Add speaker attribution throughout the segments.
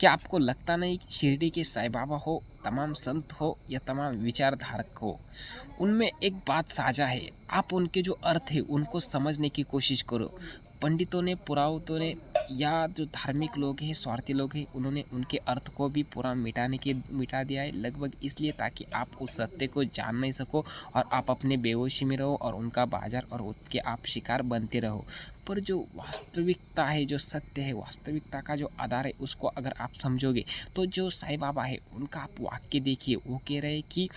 Speaker 1: क्या आपको लगता नहीं कि शिरडी के साईं बाबा हो, तमाम संत हो या तमाम विचारधारक हो, उनमें एक बात साझा है, आप उनके जो अर्थ है उनको समझने की कोशिश करो। पंडितों ने, पुरावतों ने या जो धार्मिक लोग हैं, स्वार्थी लोग हैं, उन्होंने उनके अर्थ को भी पूरा मिटा दिया है लगभग इसलिए ताकि आप उस सत्य को जान नहीं सको और आप अपने बेहोशी में रहो और उनका बाजार और उसके आप शिकार बनते रहो। पर जो वास्तविकता है, जो सत्य है, वास्तविकता का जो आधार है, उसको अगर आप समझोगे, तो जो साईं बाबा है, उनका आप वाक्य देखिए, वो कह रहे हैं कि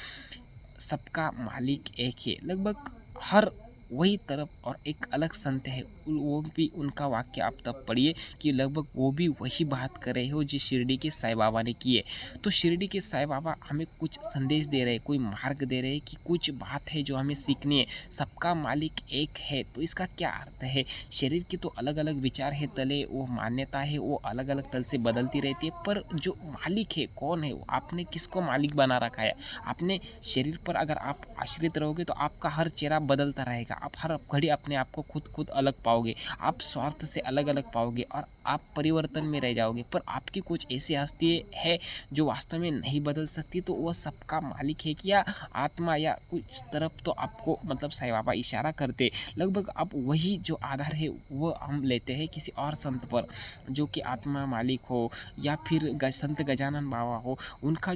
Speaker 1: सबका मालिक एक है। लगभग हर वही तरफ और एक अलग संत है, वो भी उनका वाक्य आप तब पढ़िए कि लगभग वो भी वही बात कर रहे हो जो शिरडी के साईं बाबा ने की है। तो शिरडी के साईं बाबा हमें कुछ संदेश दे रहे हैं, कोई मार्ग दे रहे हैं कि कुछ बात है जो हमें सीखनी है। सबका मालिक एक है, तो इसका क्या अर्थ है? शरीर के तो अलग-अलग विचार है तले, वो मान्यता है, वो अलग-अलग तल से बदलती रहती है, पर जो मालिक है, कौन है वो? आपने किसको मालिक बना रखा है? आपने शरीर पर अगर आप आश्रित रहोगे तो आपका हर चेहरा बदलता रहेगा। आप हर घड़ी अपने आप को खुद अलग पाओगे। आप स्वार्थ से अलग-अलग पाओगे और आप परिवर्तन में रह जाओगे। पर आपकी कुछ ऐसी हस्ती है जो वास्तव में नहीं बदल सकती, तो वह सबका मालिक है क्या आत्मा या कुछ तरफ तो आपको मतलब साईं बाबा इशारा करते। लगभग आप वही जो आधार है वो हम लेते हैं किसी और संत पर जो कि आत्मा मालिक हो या फिर संत गजानन बाबा हो। उनका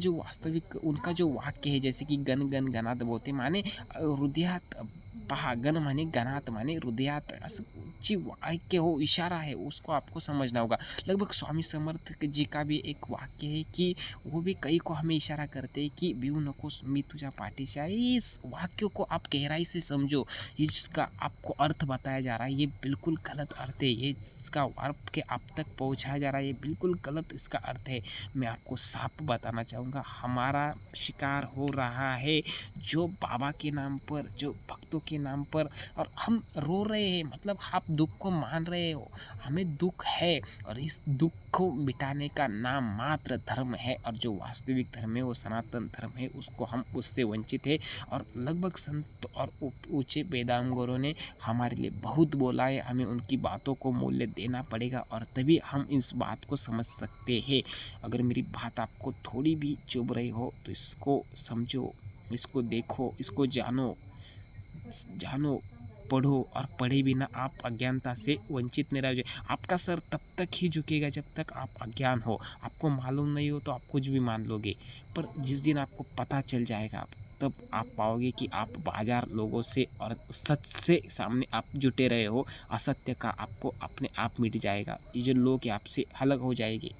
Speaker 1: जो वाक्य है जैसे कि गण गण गणात बोलते माने हृदयात पहा गण माने गणात माने हृदयात असं जी वाक्य हो इशारा है उसको आपको समझना होगा। लगभग स्वामी समर्थ जी का भी एक वाक्य है कि वो भी कई को हमें इशारा करते हैं कि भिऊ नकोस मी तुझ्या पाठीशी आहे। इस वाक्य को आप गहराई से समझो। ये जिसका आपको अर्थ बताया जा रहा है ये बिल्कुल गलत अर्थ है। ये जिसका अर्थ के आप तक पहुँचाया जा रहा है ये बिल्कुल गलत इसका अर्थ है। मैं आपको साफ बताना चाहूँगा हमारा शिकार हो रहा है जो बाबा के नाम पर, जो भक्तों के नाम पर, और हम रो रहे हैं मतलब आप दुख को मान रहे हो। हमें दुख है और इस दुख को मिटाने का नाम मात्र धर्म है और जो वास्तविक धर्म है वो सनातन धर्म है, उसको हम उससे वंचित है। और लगभग संत और ऊंचे वेदांगोरों ने हमारे लिए बहुत बोला है। हमें उनकी बातों को मूल्य देना पड़ेगा और तभी हम इस बात को समझ सकते हैं। अगर मेरी बात आपको थोड़ी भी चुभ रही हो तो इसको समझो, इसको देखो, इसको जानो, जानो, पढ़ो और पढ़े बिना आप अज्ञानता से वंचित नहीं रहोगे। आपका सर तब तक ही झुकेगा जब तक आप अज्ञान हो। आपको मालूम नहीं हो तो आप कुछ भी मान लोगे, पर जिस दिन आपको पता चल जाएगा तब आप पाओगे कि आप बाजार लोगों से और सच से सामने आप जुटे रहे हो। असत्य का आपको अपने आप मिट जाएगा। ये जो लोग हैं आपसे अलग हो जाएंगे।